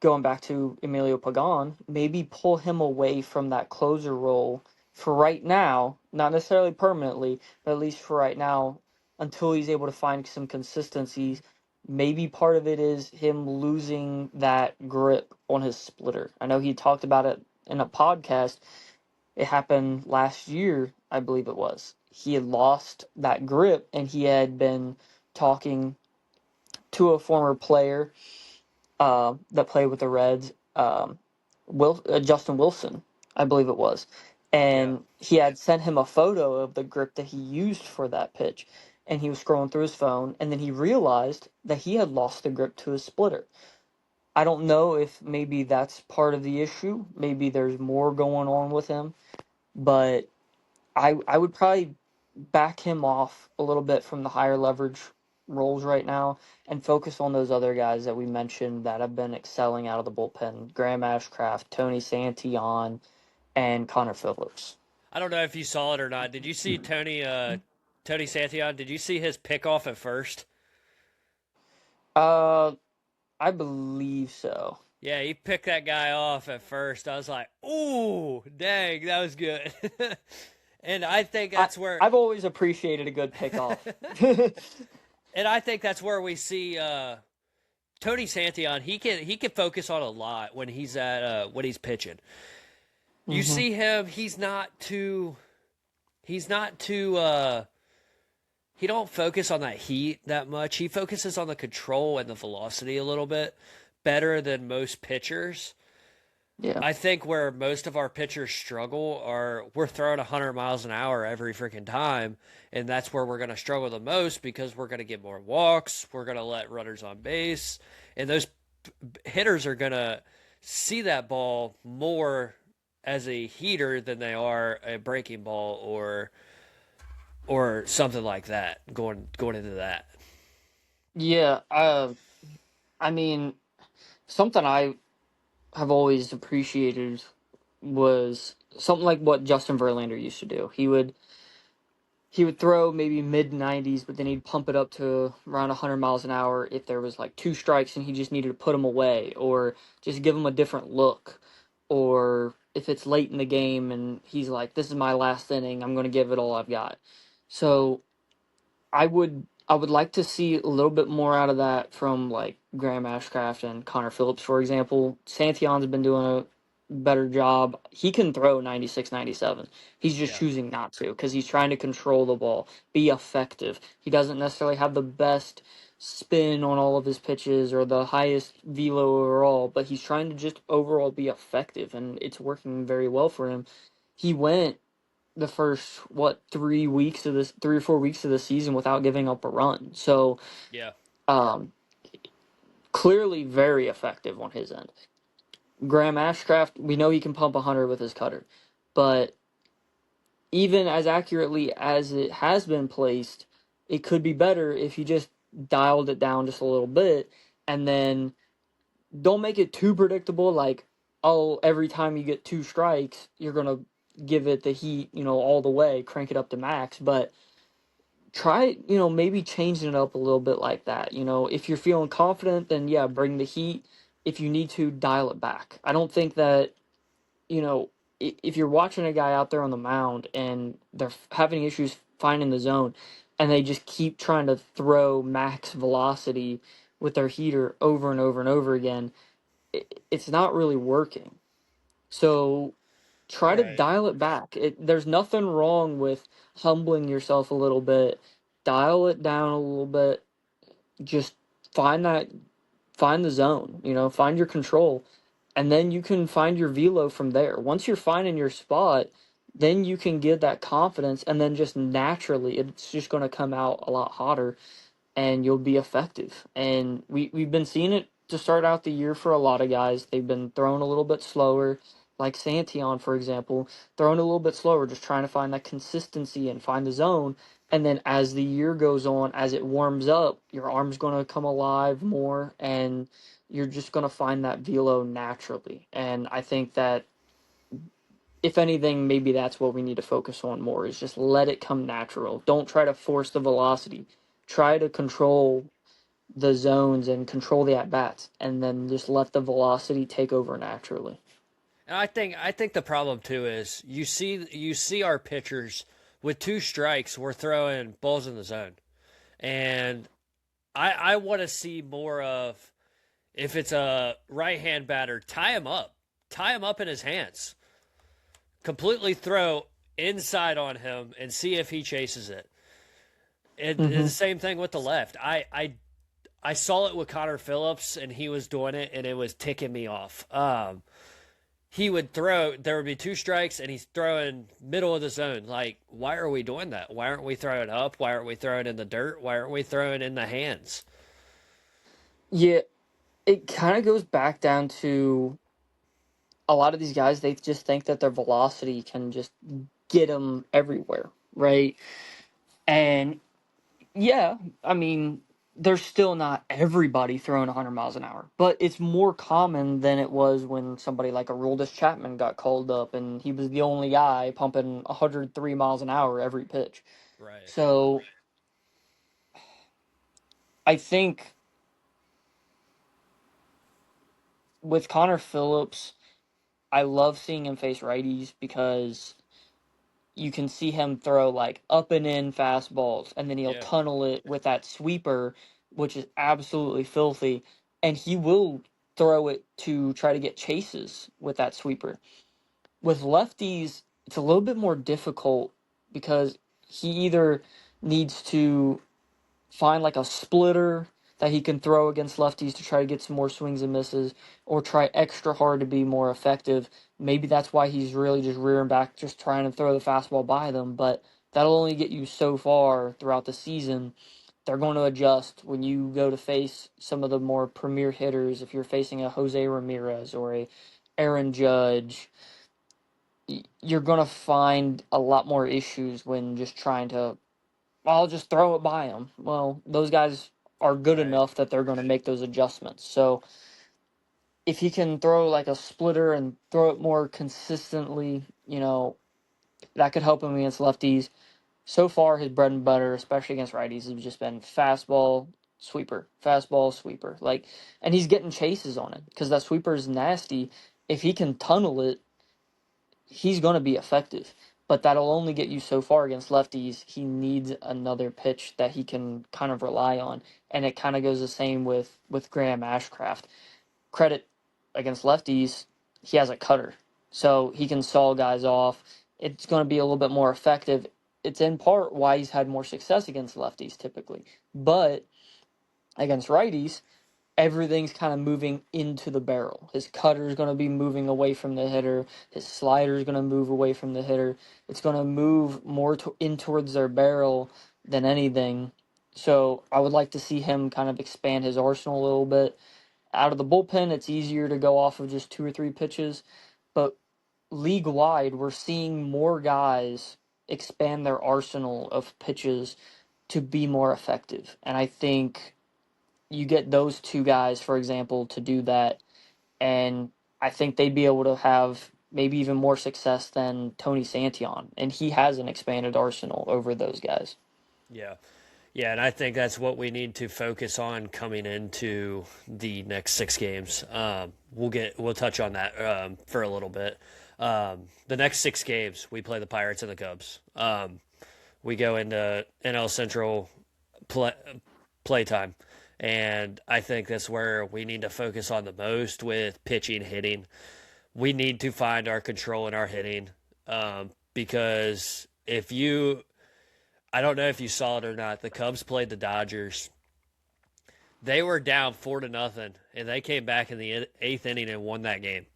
going back to Emilio Pagan, maybe pull him away from that closer role for right now, not necessarily permanently, but at least for right now, until he's able to find some consistencies. Maybe part of it is him losing that grip on his splitter. I know he talked about it in a podcast. It happened last year, I believe it was. He had lost that grip, and he had been talking to a former player that played with the Reds, Justin Wilson, I believe it was, Yeah. and he had sent him a photo of the grip that he used for that pitch, and he was scrolling through his phone, and then he realized that he had lost the grip to his splitter. I don't know if maybe that's part of the issue. Maybe there's more going on with him, but I would probably back him off a little bit from the higher leverage roles right now and focus on those other guys that we mentioned that have been excelling out of the bullpen: Graham Ashcraft, Tony Santillan, and Connor Phillips. I don't know if you saw it or not. Did you see Tony Santillan? Did you see his pickoff at first? Uh, I believe so. Yeah, he picked that guy off at first. I was like, "Ooh, dang, that was good." and I think I that's where I've always appreciated a good pickoff. and I think that's where we see Tony Santillan. He can focus on a lot when he's pitching. You hmm see him, he's not too he don't focus on that heat that much. He focuses on the control and the velocity a little bit better than most pitchers. Yeah. I think where most of our pitchers struggle are we're throwing 100 miles an hour every freaking time, and that's where we're going to struggle the most because we're going to get more walks, we're going to let runners on base, and those hitters are going to see that ball more as a heater than they are a breaking ball or something like that going into that. Yeah. I mean, something I have always appreciated was something like what Justin Verlander used to do. He would throw maybe mid 90s, but then he'd pump it up to around 100 miles an hour if there was like two strikes and he just needed to put them away or just give them a different look. Or if it's late in the game and he's like, this is my last inning, I'm going to give it all I've got. So I would like to see a little bit more out of that from like Graham Ashcraft and Connor Phillips, for example. Santion's been doing a better job. He can throw 96, 97. He's just Yeah. choosing not to because he's trying to control the ball, be effective. He doesn't necessarily have the best spin on all of his pitches or the highest velo overall, but he's trying to just overall be effective, and it's working very well for him. He went the first 3 or 4 weeks of the season without giving up a run. So Yeah. um, clearly very effective on his end. Graham Ashcraft, we know he can pump 100 with his cutter, but even as accurately as it has been placed, it could be better if you just dialed it down just a little bit and then don't make it too predictable. Like oh, every time you get 2 strikes, you're going to give it the heat, all the way, crank it up to max. But try, maybe changing it up a little bit like that. If you're feeling confident, then yeah, bring the heat. If you need to, dial it back. I don't think that, you know, if you're watching a guy out there on the mound and they're having issues finding the zone and they just keep trying to throw max velocity with their heater over and over and over again, it's not really working. So try to Right. dial it back. There's nothing wrong with humbling yourself a little bit, dial it down a little bit, just find that find the zone, find your control, and then you can find your velo from there. Once you're finding your spot, then you can get that confidence, and then just naturally it's just going to come out a lot hotter and you'll be effective. And we've been seeing it to start out the year for a lot of guys. They've been throwing a little bit slower, like Santion, for example, throwing a little bit slower, just trying to find that consistency and find the zone. And then as the year goes on, as it warms up, your arm's going to come alive more, and you're just going to find that velo naturally. And I think that if anything, maybe that's what we need to focus on more, is just let it come natural. Don't try to force the velocity. Try to control the zones and control the at bats, and then just let the velocity take over naturally. And I think the problem too is you see our pitchers with 2 strikes, we're throwing balls in the zone, and I want to see more of, if it's a right hand batter, tie him up in his hands, completely throw inside on him and see if he chases it. And it's Mm-hmm. the same thing with the left. I saw it with Connor Phillips, and he was doing it, and it was ticking me off. He would throw, there would be 2 strikes, and he's throwing middle of the zone. Like, why are we doing that? Why aren't we throwing up? Why aren't we throwing in the dirt? Why aren't we throwing in the hands? Yeah, it kind of goes back down to a lot of these guys. They just think that their velocity can just get them everywhere, right? And yeah, I mean, there's still not everybody throwing 100 miles an hour, but it's more common than it was when somebody like a Aroldis Chapman got called up and he was the only guy pumping 103 miles an hour every pitch. Right. So I think with Connor Phillips, I love seeing him face righties because you can see him throw like up and in fastballs, and then he'll Yeah. tunnel it with that sweeper, which is absolutely filthy. And he will throw it to try to get chases with that sweeper. With lefties, it's a little bit more difficult because he either needs to find like a splitter that he can throw against lefties to try to get some more swings and misses, or try extra hard to be more effective. Maybe that's why he's really just rearing back, just trying to throw the fastball by them, but that'll only get you so far throughout the season. They're going to adjust when you go to face some of the more premier hitters. If you're facing a Jose Ramirez or a Aaron Judge, you're going to find a lot more issues when just trying to, I'll just throw it by them. Well, those guys are good Right. enough that they're going to make those adjustments. So if he can throw like a splitter and throw it more consistently, that could help him against lefties. So far, his bread and butter, especially against righties, has just been fastball, sweeper. Like, and he's getting chases on it because that sweeper is nasty. If he can tunnel it, he's going to be effective. But that'll only get you so far against lefties. He needs another pitch that he can kind of rely on, and it kind of goes the same with Graham Ashcraft. Credit against lefties, he has a cutter, so he can saw guys off. It's going to be a little bit more effective. It's in part why he's had more success against lefties typically, but against righties, everything's kind of moving into the barrel. His cutter is going to be moving away from the hitter. His slider is going to move away from the hitter. It's going to move more in towards their barrel than anything. So I would like to see him kind of expand his arsenal a little bit. Out of the bullpen, it's easier to go off of just 2 or 3 pitches, but league wide, we're seeing more guys expand their arsenal of pitches to be more effective. And I think you get those 2 guys, for example, to do that, and I think they'd be able to have maybe even more success than Tony Santion, and he has an expanded arsenal over those guys. Yeah. Yeah, and I think that's what we need to focus on coming into the next 6 games. We'll touch on that for a little bit. The next 6 games, we play the Pirates and the Cubs. We go into NL Central playtime, and I think that's where we need to focus on the most with pitching, hitting. We need to find our control in our hitting, because if you I don't know if you saw it or not. The Cubs played the Dodgers. They were down 4-0, and they came back in the eighth inning and won that game.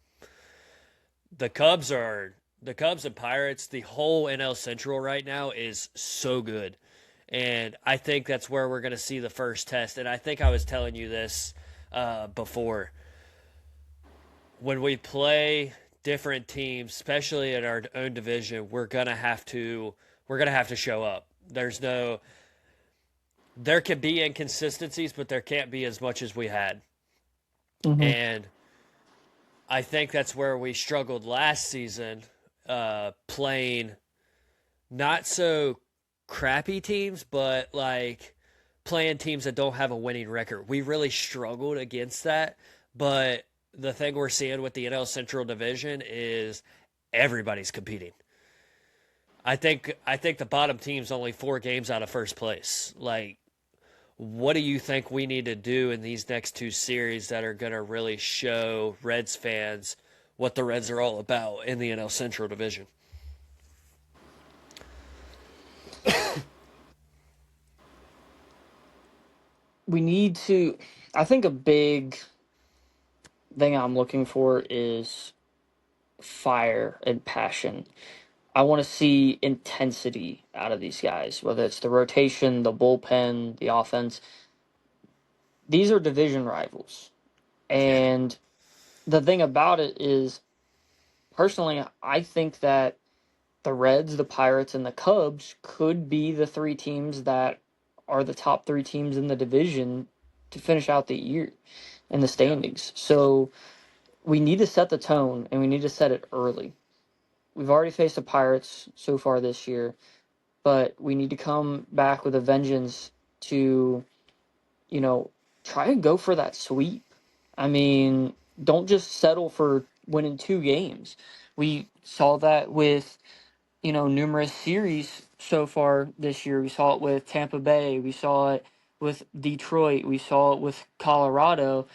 The Cubs and Pirates. The whole NL Central right now is so good, and I think that's where we're going to see the first test. And I think I was telling you this before. When we play different teams, especially in our own division, we're gonna have to show up. There can be inconsistencies, but there can't be as much as we had. Mm-hmm. And I think that's where we struggled last season, playing not so crappy teams, but like playing teams that don't have a winning record. We really struggled against that. But the thing we're seeing with the NL Central Division is everybody's competing. I think the bottom team's only 4 games out of first place. Like, what do you think we need to do in these next 2 series that are going to really show Reds fans what the Reds are all about in the NL Central Division? We need to. I think a big thing I'm looking for is fire and passion. I want to see intensity out of these guys, whether it's the rotation, the bullpen, the offense. These are division rivals. Yeah. And the thing about it is, personally, I think that the Reds, the Pirates, and the Cubs could be the 3 teams that are the top 3 teams in the division to finish out the year in the Yeah. standings. So we need to set the tone, and we need to set it early. We've already faced the Pirates so far this year, but we need to come back with a vengeance to, you know, try and go for that sweep. I mean, don't just settle for winning 2 games. We saw that with, numerous series so far this year. We saw it with Tampa Bay. We saw it with Detroit. We saw it with Colorado.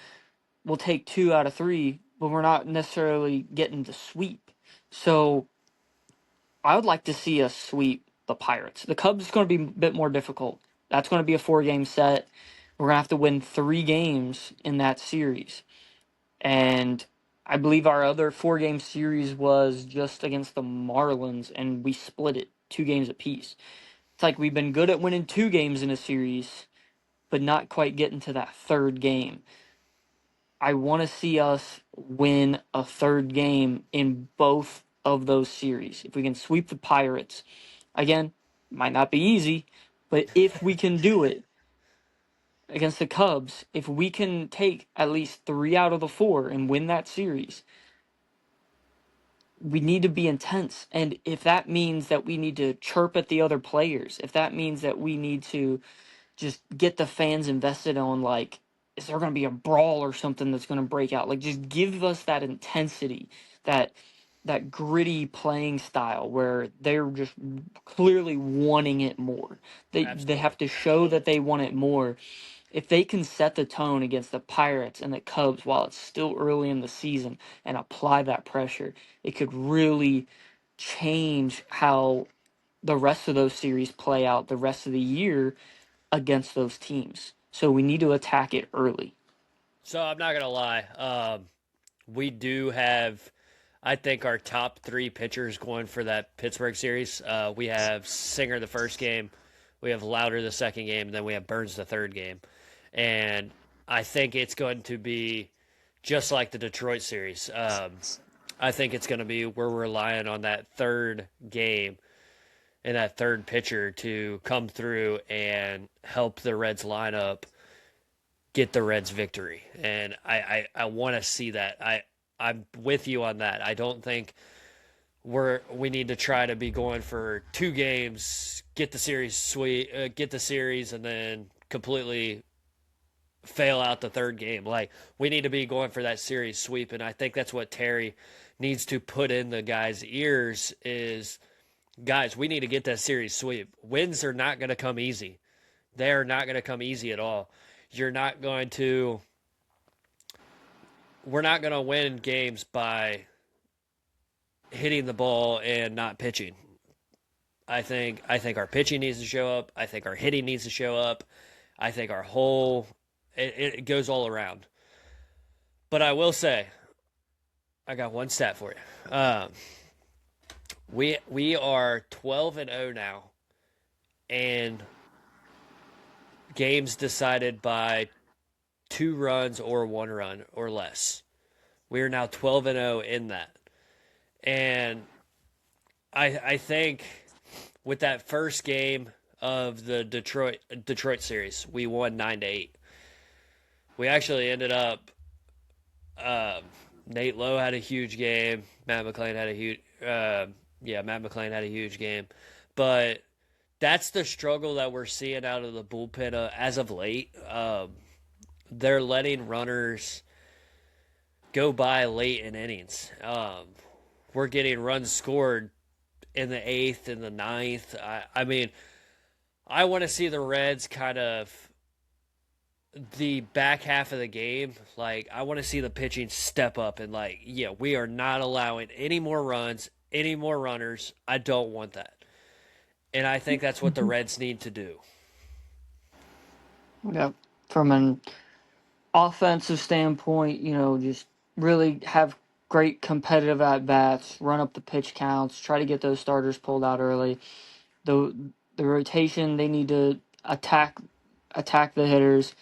We'll take 2 out of 3, but we're not necessarily getting the sweep. So I would like to see us sweep the Pirates. The Cubs is going to be a bit more difficult. That's going to be a 4 game set. We're going to have to win 3 games in that series. And I believe our other 4 game series was just against the Marlins, and we split it 2 games apiece. It's like we've been good at winning 2 games in a series, but not quite getting to that third game. I want to see us win a third game in both of those series. If we can sweep the Pirates, again, might not be easy, but if we can do it against the Cubs, if we can take at least 3 out of the 4 and win that series, we need to be intense. And if that means that we need to chirp at the other players, if that means that we need to just get the fans invested on, like, is there going to be a brawl or something that's going to break out? Like, just give us that intensity, that gritty playing style where they're just clearly wanting it more. They Absolutely. have to show that they want it more. If they can set the tone against the Pirates and the Cubs while it's still early in the season and apply that pressure, it could really change how the rest of those series play out the rest of the year against those teams. So we need to attack it early. So I'm not gonna lie. We do have, I think, our top 3 pitchers going for that Pittsburgh series. We have Singer the first game, we have Louder the second game, and then we have Burns the third game. And I think it's going to be just like the Detroit series. I think it's going to be we're relying on that third game and that third pitcher to come through and help the Reds lineup get the Reds victory. And I want to see that. I'm with you on that. I don't think we need to try to be going for 2 games, get the series get the series, and then completely fail out the third game. Like we need to be going for that series sweep, and I think that's what Terry needs to put in the guys' ears is guys, we need to get that series sweep. Wins are not going to come easy. They are not going to come easy at all. You're not going to we're not going to win games by hitting the ball and not pitching. I think our pitching needs to show up. I think our hitting needs to show up. I think our whole it goes all around. But I will say, I got one stat for you. We are 12-0 now, and games decided by 2 runs or 1 run or less. We are now 12-0 in that, and I think with that first game of the Detroit series, we won 9-8. We actually ended up. Nate Lowe had a huge game. Matt McClain had a huge. Matt McClain had a huge game, but that's the struggle that we're seeing out of the bullpen as of late. They're letting runners go by late in innings. We're getting runs scored in the 8th and the 9th. I mean, I want to see the Reds kind of the back half of the game. Like, I want to see the pitching step up and, like, yeah, we are not allowing any more runs, any more runners. I don't want that. And I think that's what the Reds need to do. Yeah, from an offensive standpoint, just really have great competitive at bats, run up the pitch counts, try to get those starters pulled out early. The rotation, they need to attack the hitters.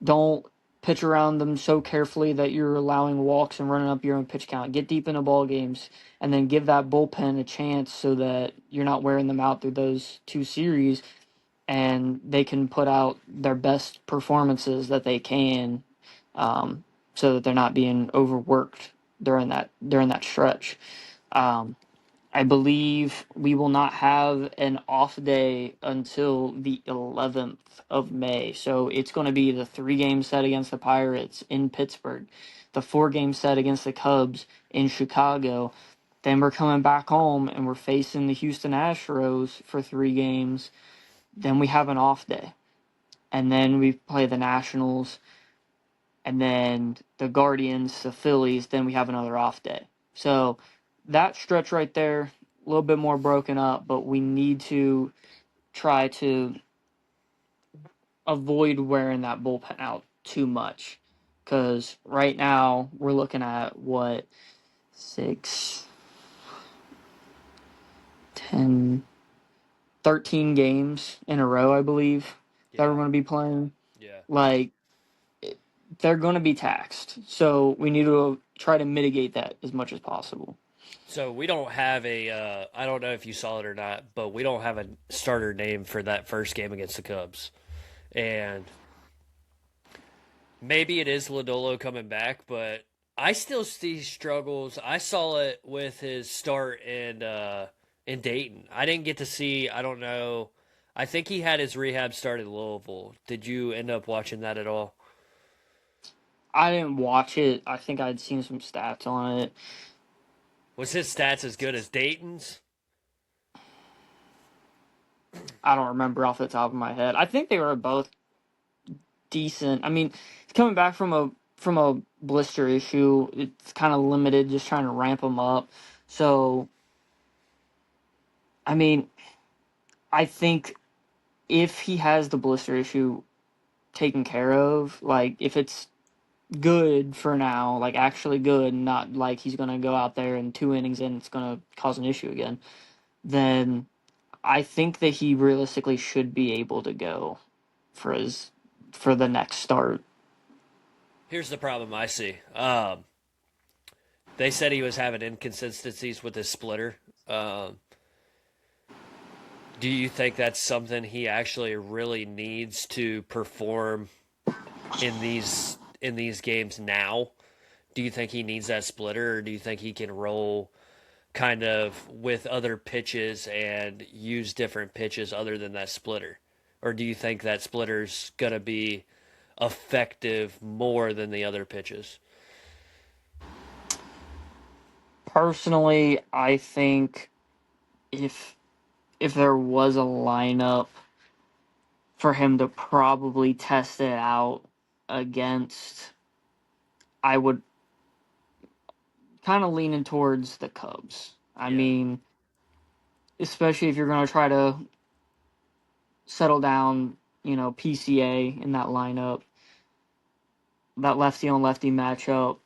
Don't pitch around them so carefully that you're allowing walks and running up your own pitch count. Get deep into ball games and then give that bullpen a chance so that you're not wearing them out through those 2 series and they can put out their best performances that they can, so that they're not being overworked during that stretch. I believe we will not have an off day until the 11th of May. So it's going to be the 3-game set against the Pirates in Pittsburgh, the 4-game set against the Cubs in Chicago. Then we're coming back home and we're facing the Houston Astros for 3 games. Then we have an off day. And then we play the Nationals and then the Guardians, the Phillies. Then we have another off day. So that stretch right there, a little bit more broken up, but we need to try to avoid wearing that bullpen out too much. Because right now we're looking at what, 6, 10, 13 games in a row, I believe, that we're going to be playing. Yeah. Like, they're going to be taxed. So we need to try to mitigate that as much as possible. So we don't have I don't know if you saw it or not, but we don't have a starter name for that first game against the Cubs. And maybe it is Lodolo coming back, but I still see struggles. I saw it with his start in Dayton. I didn't get to see, I don't know. I think he had his rehab start in Louisville. Did you end up watching that at all? I didn't watch it. I think I'd seen some stats on it. Was his stats as good as Dayton's? I don't remember off the top of my head. I think they were both decent. I mean, he's coming back from a blister issue. It's kind of limited, just trying to ramp him up. So, I mean, I think if he has the blister issue taken care of, like if it's good for now, like actually good, not like he's gonna go out there in 2 innings and it's gonna cause an issue again, then I think that he realistically should be able to go for the next start. Here's the problem I see. They said he was having inconsistencies with his splitter. Do you think that's something he actually really needs to perform in these games now? Do you think he needs that splitter, or do you think he can roll kind of with other pitches and use different pitches other than that splitter? Or do you think that splitter's going to be effective more than the other pitches? Personally, I think if there was a lineup for him to probably test it out against, I would kind of leaning towards the Cubs. I Yeah, mean, especially if you're going to try to settle down, PCA in that lineup, that lefty on lefty matchup.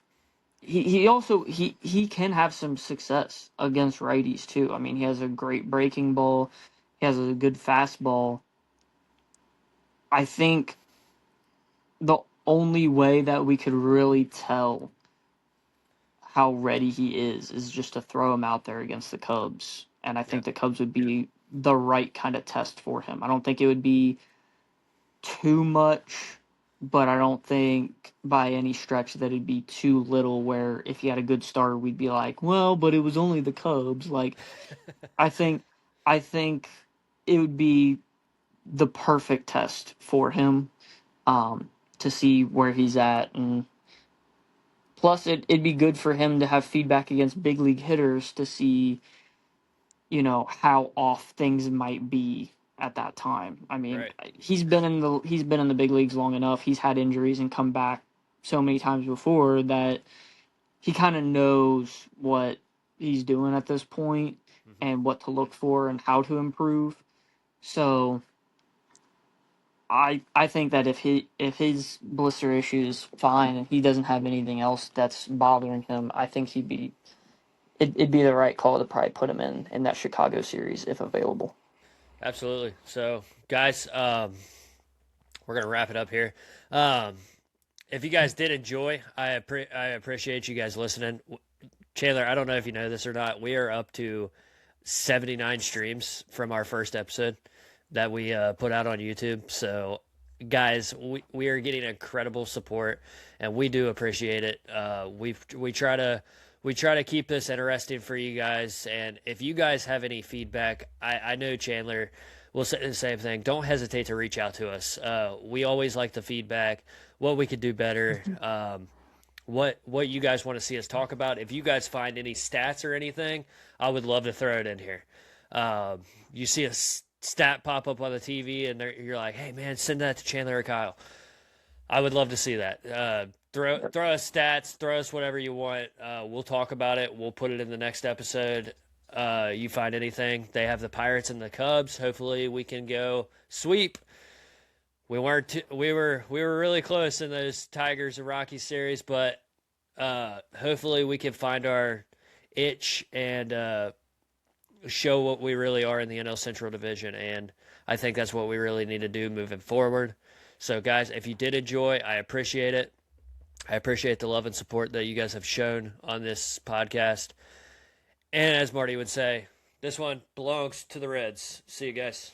He also he can have some success against righties too. I mean, he has a great breaking ball, he has a good fastball. I think the only way that we could really tell how ready he is just to throw him out there against the Cubs. And I yeah, think the Cubs would be the right kind of test for him. I don't think it would be too much, but I don't think by any stretch that it'd be too little where if he had a good start, we'd be like, well, but it was only the Cubs. Like, I think, I think it would be the perfect test for him, to see where he's at. And plus, it'd be good for him to have feedback against big league hitters to see, how off things might be at that time. I mean, right. he's been in the big leagues long enough. He's had injuries and come back so many times before that he kind of knows what he's doing at this point Hmm. and what to look for and how to improve. So I think that if his blister issue is fine and he doesn't have anything else that's bothering him, I think it'd be the right call to probably put him in that Chicago series if available. Absolutely. So, guys, we're gonna wrap it up here. Um, if you guys did enjoy, I appreciate you guys listening. Chandler, I don't know if you know this or not. We are up to 79 streams from our first episode that we put out on YouTube. So, guys, we are getting incredible support, and we do appreciate it. We try to keep this interesting for you guys, and if you guys have any feedback, I know Chandler will say the same thing. Don't hesitate to reach out to us. We always like the feedback, what we could do better. What you guys want to see us talk about. If you guys find any stats or anything, I would love to throw it in here. You see a stat pop up on the TV, and you're like, "Hey man, send that to Chandler or Kyle." I would love to see that. Throw us stats, throw us whatever you want. We'll talk about it. We'll put it in the next episode. You find anything? They have the Pirates and the Cubs. Hopefully, we can go sweep. We weren't. We were really close in those Tigers and Rockies series, but hopefully we can find our itch and show what we really are in the NL Central Division. And I think that's what we really need to do moving forward. So, guys, if you did enjoy, I appreciate it. I appreciate the love and support that you guys have shown on this podcast. And as Marty would say, this one belongs to the Reds. See you guys.